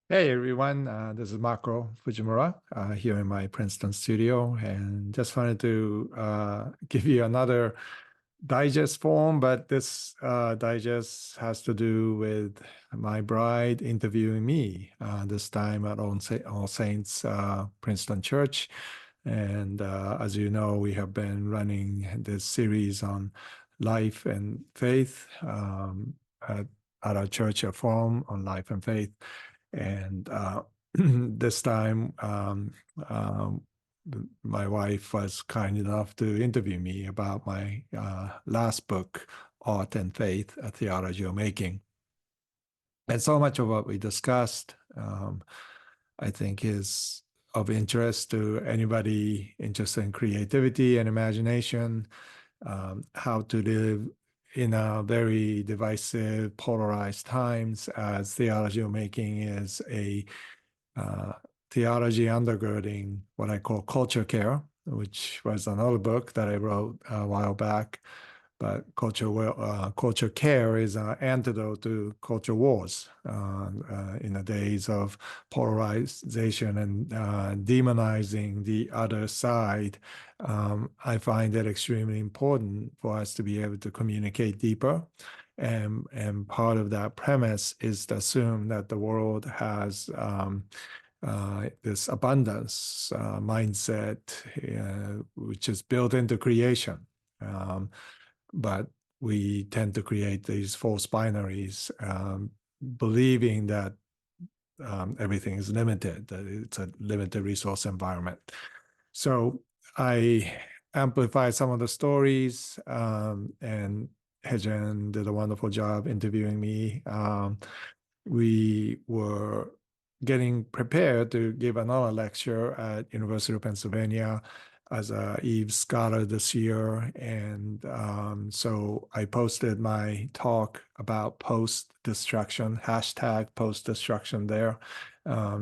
Hey everyone, this is Mako Fujimura here in my Princeton studio, and just wanted to give you another digest form, but this digest has to do with my bride interviewing me, this time at All Saints Princeton Church. And as you know, we have been running this series on life and faith at our church, a forum on life and faith. And this time, my wife was kind enough to interview me about my last book, Art and Faith, A Theology of Making. And so much of what we discussed, I think, is of interest to anybody interested in creativity and imagination, how to live in a very divisive, polarized times, as theology of making is a theology undergirding what I call culture care, which was another book that I wrote a while back. But culture care is an antidote to culture wars in the days of polarization and demonizing the other side. I find it extremely important for us to be able to communicate deeper. And part of that premise is to assume that the world has this abundance mindset, which is built into creation. But we tend to create these false binaries, believing that everything is limited, that it's a limited resource environment. So I amplified some of the stories, and Haejin did a wonderful job interviewing me. We were getting prepared to give another lecture at University of Pennsylvania as a Eve Scholar this year. And so I posted my talk about post-destruction, hashtag post-destruction there.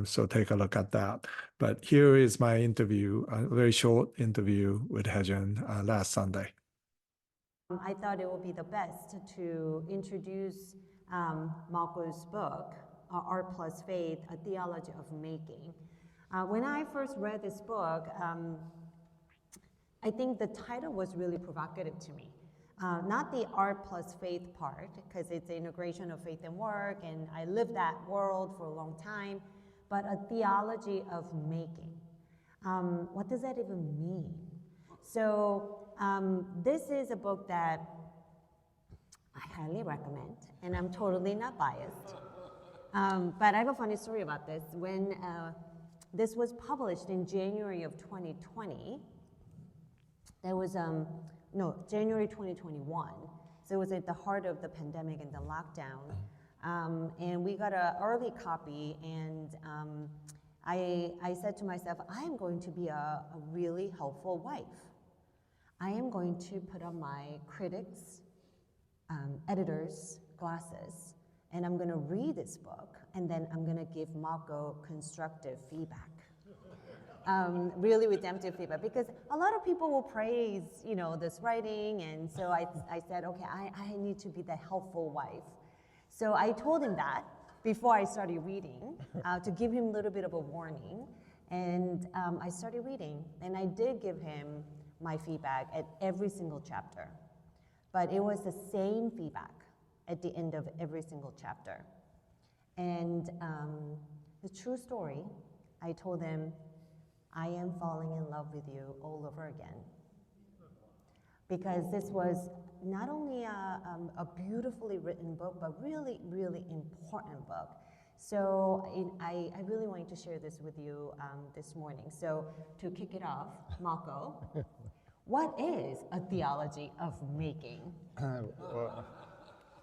So take a look at that. But here is my interview, a very short interview with Haejin last Sunday. I thought it would be the best to introduce Mako's book, Art+Faith, A Theology of Making. When I first read this book, I think the title was really provocative to me. Not the Art+Faith part, because it's the integration of faith and work, and I lived that world for a long time, but a theology of making. What does that even mean? So this is a book that I highly recommend, and I'm totally not biased. But I have a funny story about this. When this was published in January of 2020, there was, January 2021. So it was at the heart of the pandemic and the lockdown. And we got an early copy, and I said to myself, I am going to be a really helpful wife. I am going to put on my critics, editors' glasses, and I'm going to read this book, and then I'm going to give Mako constructive feedback. Really redemptive feedback, because a lot of people will praise, this writing, and so I said, okay, I need to be the helpful wife. So I told him that before I started reading, to give him a little bit of a warning, and I started reading, and I did give him my feedback at every single chapter, but it was the same feedback at the end of every single chapter. And the true story, I told him, I am falling in love with you all over again. Because this was not only a beautifully written book, but really, really important book. So I really wanted to share this with you this morning. So to kick it off, Mako, what is a theology of making? Well,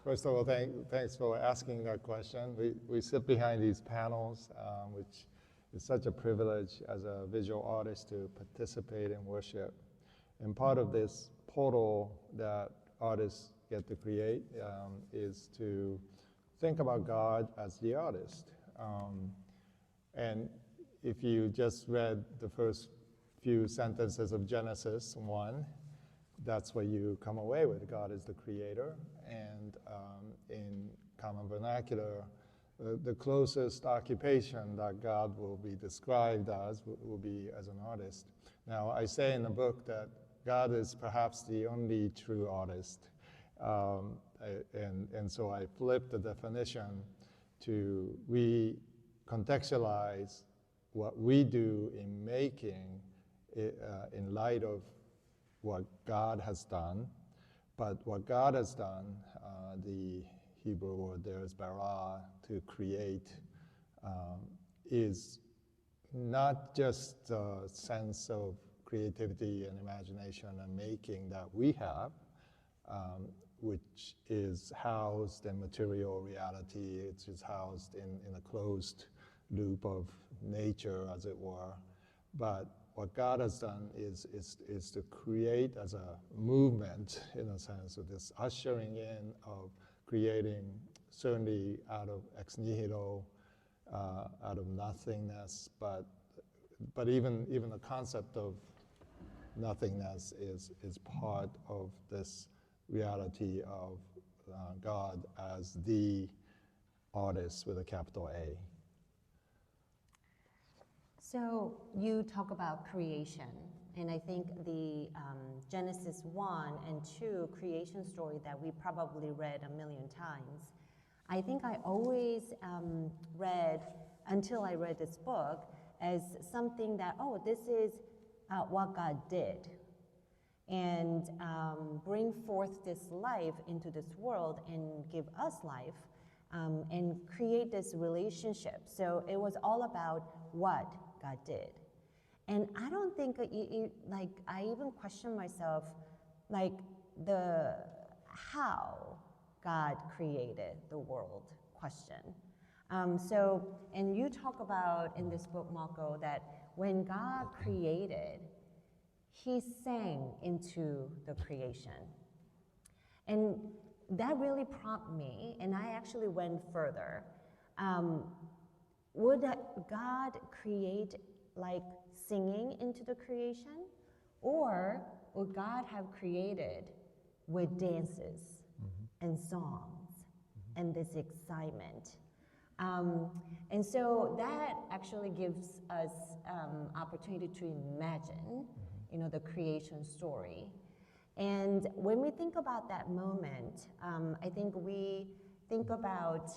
first of all, thanks for asking that question. We sit behind these panels, which is such a privilege as a visual artist to participate in worship. And part of this portal that artists get to create is to think about God as the artist. And if you just read the first few sentences of Genesis 1, that's what you come away with. God is the creator. And in common vernacular, the closest occupation that God will be described as will be as an artist. Now, I say in the book that God is perhaps the only true artist. And so I flipped the definition to recontextualize what we do in making in light of what God has done. But what God has done, the Hebrew word there is bara, to create, is not just a sense of creativity and imagination and making that we have, which is housed in material reality. It's just housed in a closed loop of nature, as it were. But what God has done is to create as a movement, in a sense, of this ushering in of creating, certainly out of ex nihilo, out of nothingness, but even the concept of nothingness is part of this reality of God as the artist with a capital A. So you talk about creation, and I think the Genesis 1 and 2 creation story that we probably read a million times, I think I always read, until I read this book, as something that, oh, this is what God did, and bring forth this life into this world and give us life, and create this relationship. So it was all about what God did. And I don't think like, I even question myself, like the how God created the world question. And you talk about in this book, Mako, that when God created, he sang into the creation. And that really prompted me, and I actually went further. Would God create like singing into the creation? Or would God have created with dances and songs and this excitement? And so that actually gives us opportunity to imagine, the creation story. And when we think about that moment, I think we think about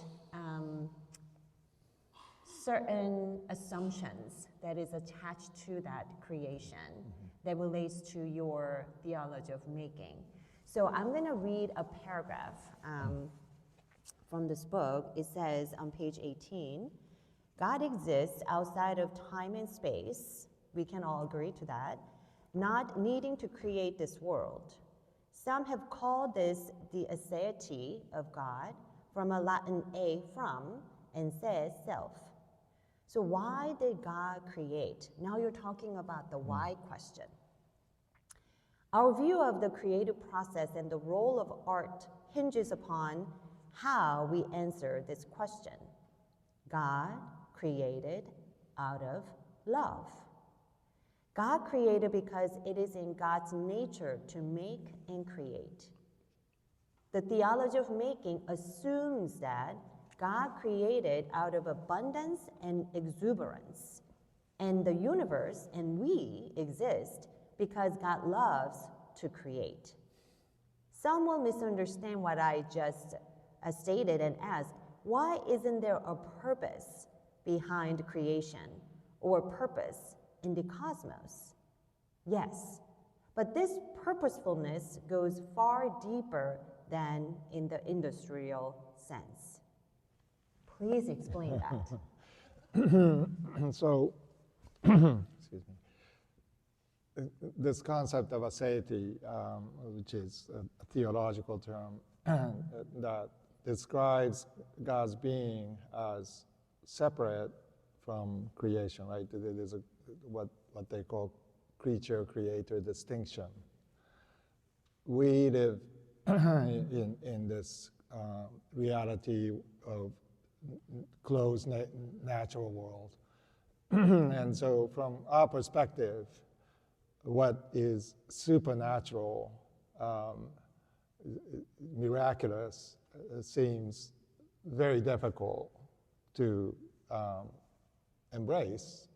certain assumptions that is attached to that creation that relates to your theology of making. So I'm going to read a paragraph from this book. It says on page 18, God exists outside of time and space. We can all agree to that. Not needing to create this world. Some have called this the aseity of God, from a Latin a, from, and says, self. So why did God create? Now you're talking about the why question. Our view of the creative process and the role of art hinges upon how we answer this question. God created out of love. God created because it is in God's nature to make and create. The theology of making assumes that God created out of abundance and exuberance, and the universe and we exist because God loves to create. Some will misunderstand what I just stated and ask, why isn't there a purpose behind creation or purpose in the cosmos? Yes, but this purposefulness goes far deeper than in the industrial sense. Please explain that. So, excuse me. This concept of aseity, which is a theological term that describes God's being as separate from creation, right? There's what they call creature-creator distinction. We live in this reality of closed natural world. And so from our perspective, what is supernatural, miraculous, seems very difficult to embrace,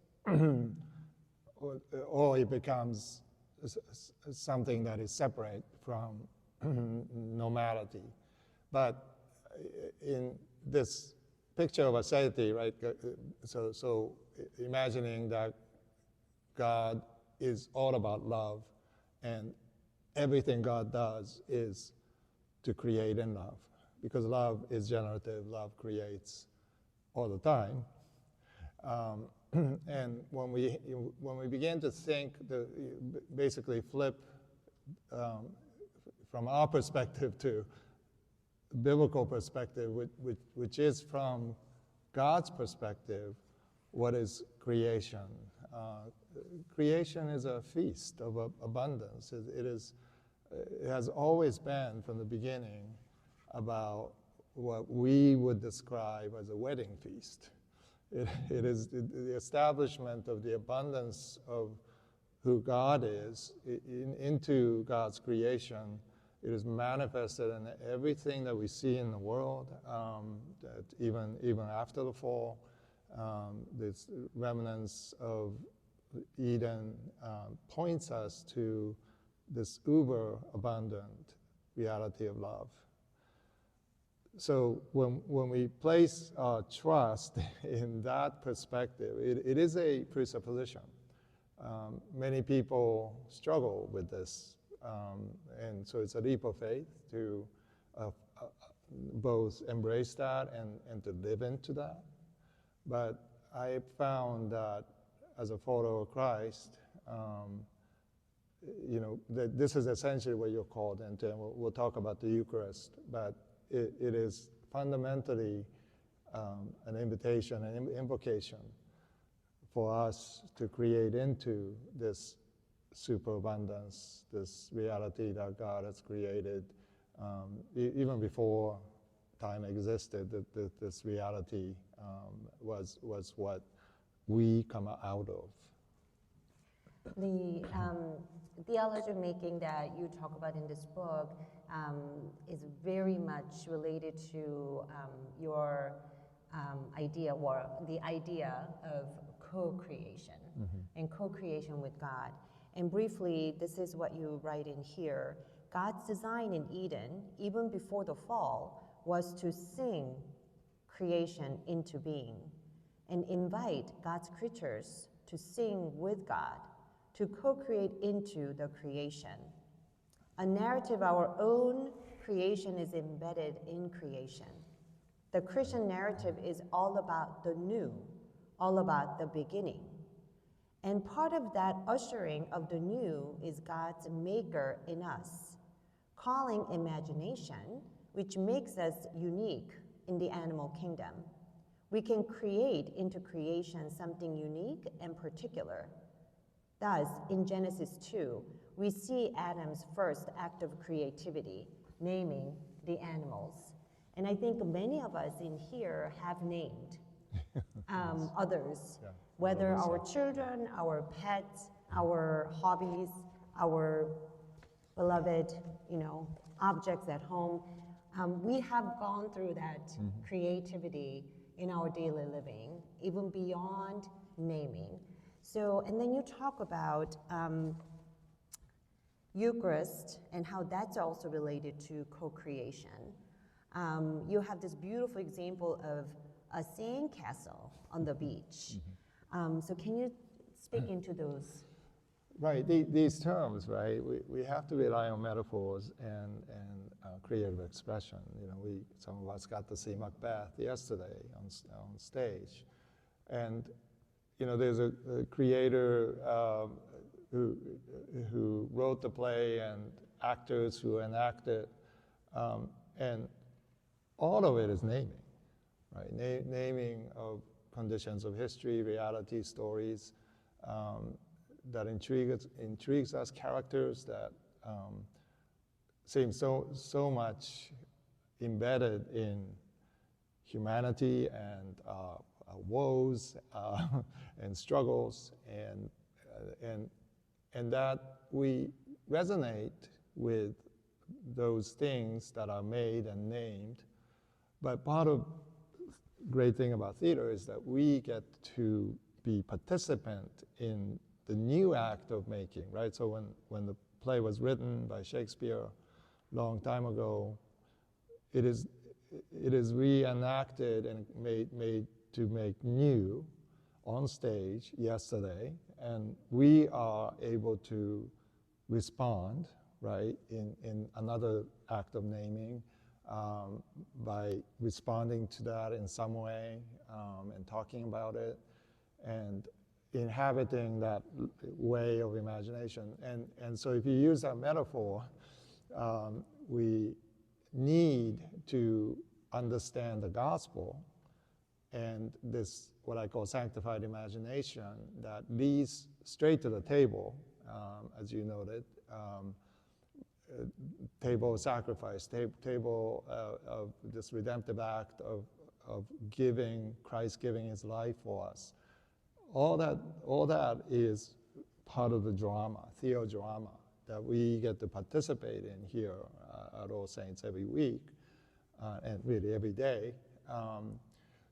or it becomes something that is separate from normality. But in this picture of aseity, right? So imagining that God is all about love, and everything God does is to create in love, because love is generative, love creates all the time. And when we begin to think, basically flip from our perspective to biblical perspective, which is from God's perspective, what is creation? Creation is a feast of abundance. It has always been from the beginning about what we would describe as a wedding feast. It is the establishment of the abundance of who God is into God's creation. It is manifested in everything that we see in the world, that even after the fall, this remnants of Eden points us to this uber abundant reality of love. So when we place our trust in that perspective, it is a presupposition. Many people struggle with this, and so it's a leap of faith to both embrace that and to live into that. But I found that as a follower of Christ, that this is essentially what you're called into, and we'll talk about the Eucharist, but it is fundamentally an invitation, an invocation for us to create into this superabundance, this reality that God has created even before time existed. That this reality was what we come out of. The theology of making that you talk about in this book is very much related to your idea, or the idea of co-creation and co-creation with God. And briefly, this is what you write in here. God's design in Eden, even before the fall, was to sing creation into being and invite God's creatures to sing with God, to co-create into the creation. A narrative, our own creation, is embedded in creation. The Christian narrative is all about the new, all about the beginning. And part of that ushering of the new is God's maker in us, calling imagination, which makes us unique in the animal kingdom. We can create into creation something unique and particular. Thus, in Genesis 2, we see Adam's first act of creativity, naming the animals. And I think many of us in here have named others, whether our children, our pets, our hobbies, our beloved, objects at home. We have gone through that creativity in our daily living, even beyond naming. So, and then you talk about Eucharist and how that's also related to co-creation. You have this beautiful example of a sandcastle on the beach. So can you speak into those? Right, these terms, right? We have to rely on metaphors and creative expression. Some of us got to see Macbeth yesterday on stage, and there's a creator who wrote the play and actors who enacted, and all of it is naming, right? Naming of conditions of history, reality, stories. That intrigues us, characters that seem so much embedded in humanity and woes and struggles, and that we resonate with those things that are made and named. But part of great thing about theater is that we get to be participant in the new act of making, right? So when the play was written by Shakespeare a long time ago, it is reenacted and made to make new on stage yesterday, and we are able to respond, right, in another act of naming, by responding to that in some way, and talking about it, and inhabiting that way of imagination. And so if you use that metaphor, we need to understand the gospel and this, what I call sanctified imagination, that leads straight to the table, as you noted, table of sacrifice, table of this redemptive act of giving, Christ giving his life for us. All that is part of the drama, theodrama, that we get to participate in here at All Saints every week, and really every day.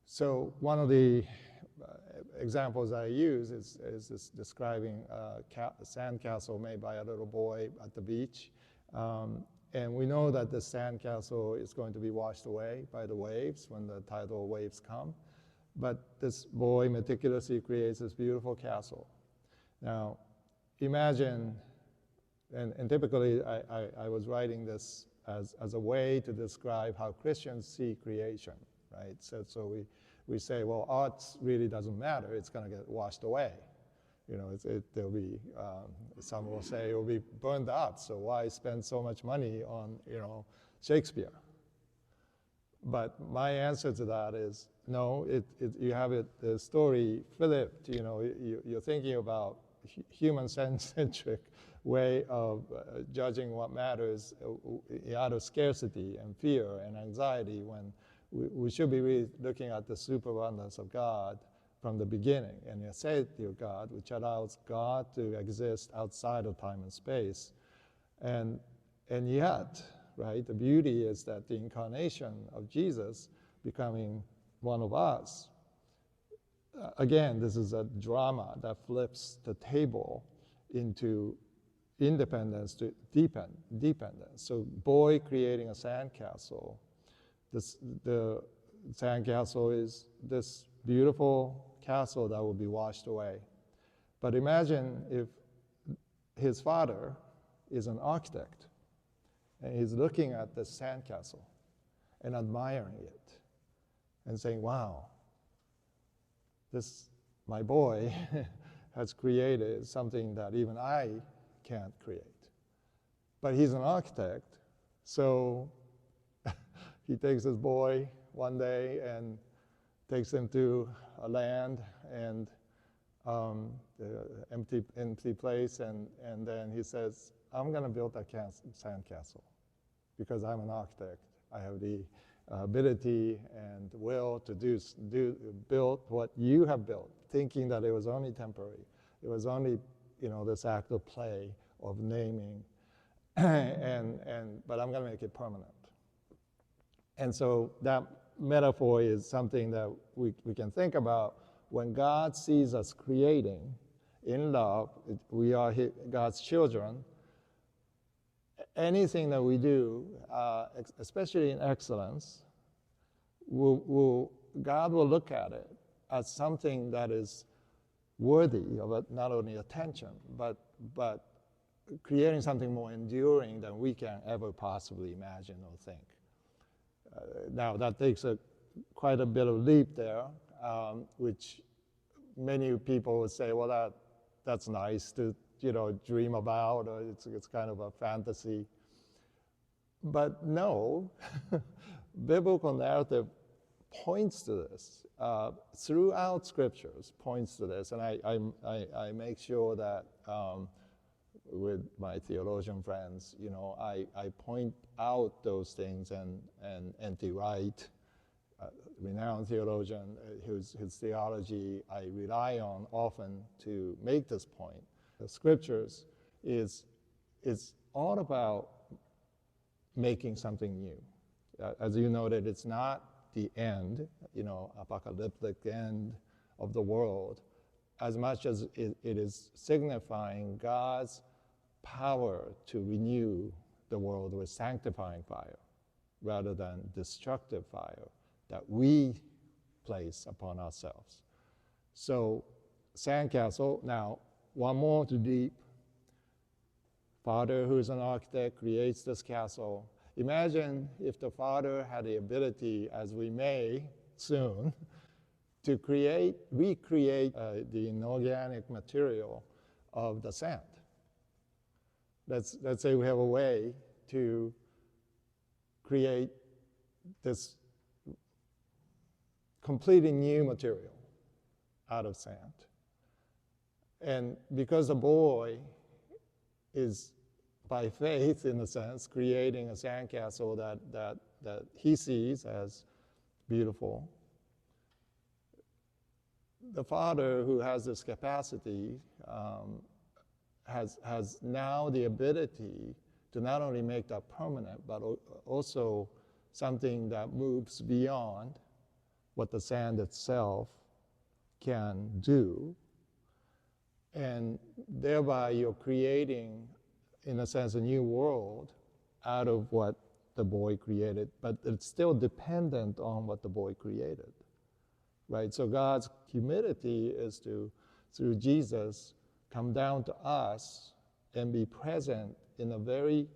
So one of the examples I use is this describing a sandcastle made by a little boy at the beach. And we know that the sandcastle is going to be washed away by the waves when the tidal waves come. But this boy meticulously creates this beautiful castle. Now, imagine, and typically I was writing this as a way to describe how Christians see creation, right? So we say, well, art really doesn't matter. It's going to get washed away. You know, there'll be, some will say it will be burned out, so why spend so much money on, Shakespeare? But my answer to that is, no, you have the story flipped. You're thinking about human-centric way of judging what matters out of scarcity and fear and anxiety, when we should be really looking at the superabundance of God from the beginning, and the aseity of God, which allows God to exist outside of time and space. And yet, right, the beauty is that the incarnation of Jesus becoming one of us. Again, this is a drama that flips the table into independence to dependence. So boy creating a sandcastle. The sandcastle is this beautiful castle that will be washed away. But imagine if his father is an architect, and he's looking at the sandcastle and admiring it and saying, wow, my boy has created something that even I can't create. But he's an architect, so he takes his boy one day and takes him to a land and empty place, and then he says, I'm going to build a sandcastle because I'm an architect. I have the ability and will to build what you have built, thinking that it was only temporary. It was only, this act of play, of naming, but I'm going to make it permanent. And so that metaphor is something that we can think about when God sees us creating in love. We are God's children. Anything that we do, especially in excellence, God will look at it as something that is worthy of not only attention, but creating something more enduring than we can ever possibly imagine or think. Now, that takes quite a bit of leap there, which many people would say, well, that's nice to dream about, or it's kind of a fantasy. But no, biblical narrative points to this. Throughout scriptures points to this, and I make sure that with my theologian friends, I point out those things, and N.T. Wright, renowned theologian, whose theology I rely on often to make this point. The scriptures is all about making something new. As you noted, it's not the end, apocalyptic end of the world, as much as it is signifying God's power to renew the world with sanctifying fire rather than destructive fire that we place upon ourselves. So, sandcastle, now, one more to deep. Father, who's an architect, creates this castle. Imagine if the Father had the ability, as we may soon, to recreate the inorganic material of the sand. Let's say we have a way to create this completely new material out of sand. And because the boy is, by faith, in a sense, creating a sandcastle that he sees as beautiful, the Father, who has this capacity, has now the ability to not only make that permanent, but also something that moves beyond what the sand itself can do. And thereby you're creating, in a sense, a new world out of what the boy created, but it's still dependent on what the boy created, right? So God's humility is to, through Jesus, come down to us and be present in a very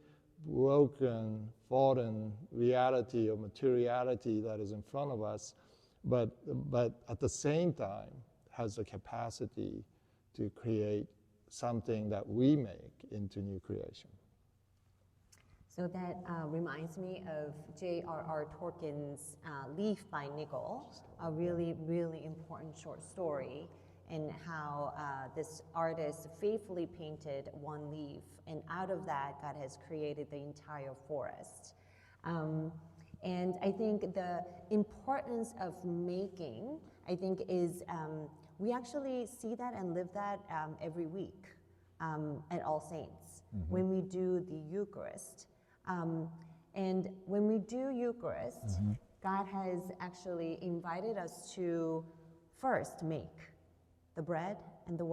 broken, fallen reality of materiality that is in front of us, but at the same time has the capacity to create something that we make into new creation. So that reminds me of J.R.R. Tolkien's Leaf by Nigel, a really, really important short story, and how this artist faithfully painted one leaf, and out of that, God has created the entire forest. And I think the importance of making, I think, is we actually see that and live that every week at All Saints, when we do the Eucharist. And when we do Eucharist, God has actually invited us to first make the bread and the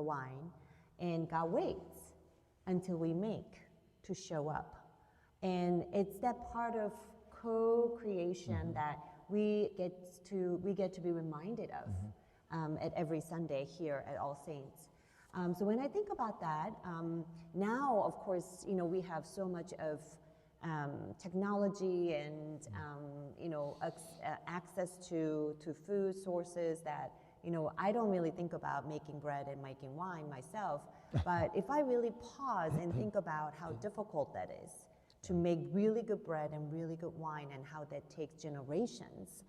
wine, and God waits until we make to show up. And it's that part of co-creation that we get to be reminded of at every Sunday here at All Saints. So when I think about that, now of course we have so much of technology and access to food sources that I don't really think about making bread and making wine myself. But if I really pause and think about how difficult that is to make really good bread and really good wine, and how that takes generations,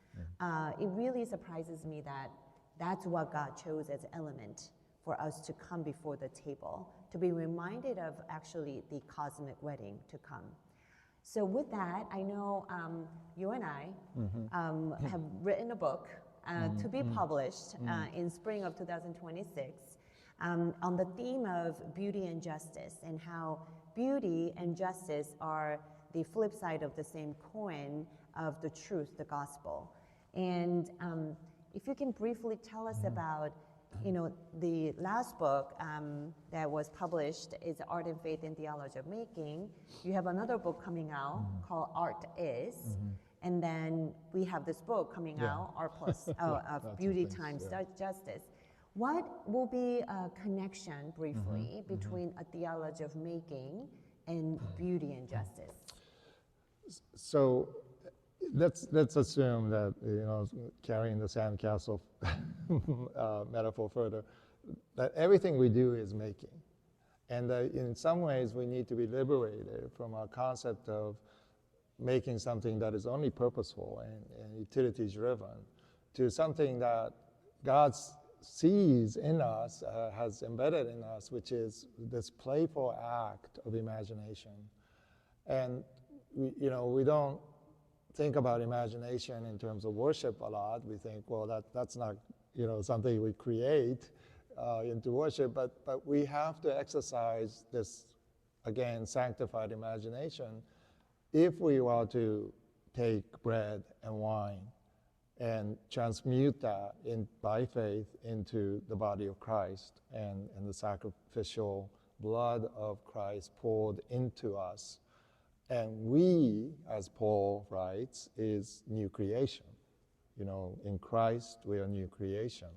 it really surprises me that that's what God chose as element for us to come before the table, to be reminded of actually the cosmic wedding to come. So with that, I know you and I have written a book to be published in spring of 2026 on the theme of beauty and justice, and how beauty and justice are the flip side of the same coin of the truth, the gospel. And if you can briefly tell us about the last book that was published is Art+Faith and Theology of Making. You have another book coming out called Art is, and then we have this book coming out, Art+ of Beauty times Justice. What will be a connection, briefly, between a theology of making and beauty and justice? So let's assume that, carrying the sandcastle metaphor further, that everything we do is making. And in some ways we need to be liberated from our concept of making something that is only purposeful and utility driven to something that God sees in us, has embedded in us, which is this playful act of imagination. And we don't think about imagination in terms of worship a lot. We think, well, that's not something we create into worship, but we have to exercise this, again, sanctified imagination if we are to take bread and wine and transmute that by faith into the body of Christ and the sacrificial blood of Christ poured into us. And we, as Paul writes, is new creation. You know, in Christ, we are new creation.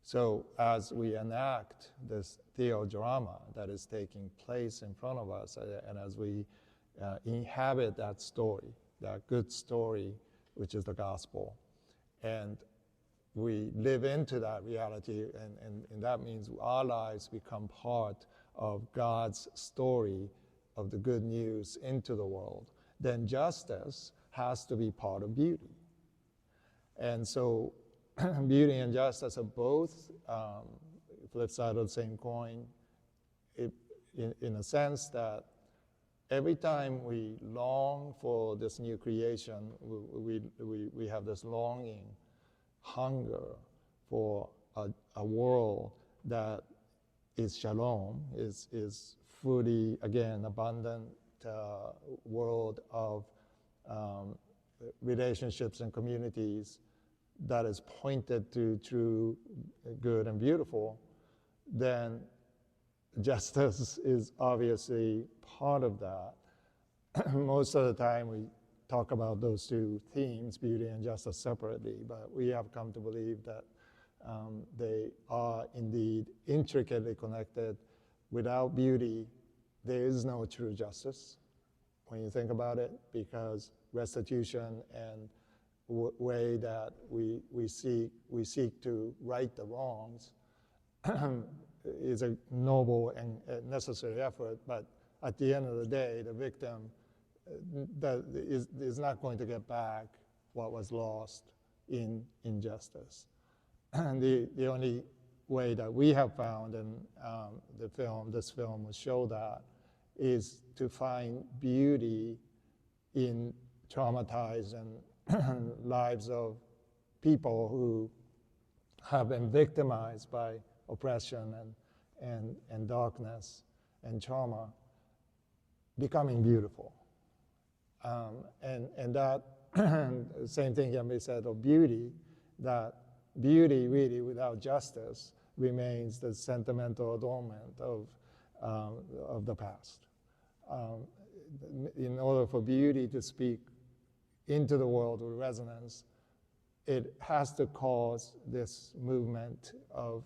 So as we enact this theodrama that is taking place in front of us, and as we inhabit that story, that good story, which is the gospel, and we live into that reality, and that means our lives become part of God's story of the good news into the world, then justice has to be part of beauty. And so beauty and justice are both flip side of the same coin, in a sense that every time we long for this new creation, we have this longing, hunger for a world that is shalom, is fully, again, abundant world of relationships and communities that is pointed to true, good, and beautiful, then justice is obviously part of that. Most of the time we talk about those two themes, beauty and justice, separately, but we have come to believe that they are indeed intricately connected. Without beauty, there is no true justice, when you think about it, because restitution and way that we seek to right the wrongs is a noble and necessary effort, but at the end of the day, the victim is not going to get back what was lost in injustice. And the only way that we have found, and this film will show that, is to find beauty in traumatized and lives of people who have been victimized by oppression and darkness and trauma becoming beautiful. And that same thing can be said of beauty, that beauty really without justice remains the sentimental adornment of the past. In order for beauty to speak into the world with resonance, it has to cause this movement of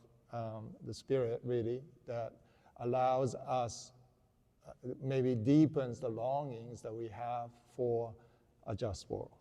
the spirit, really, that allows us, maybe deepens the longings that we have for a just world.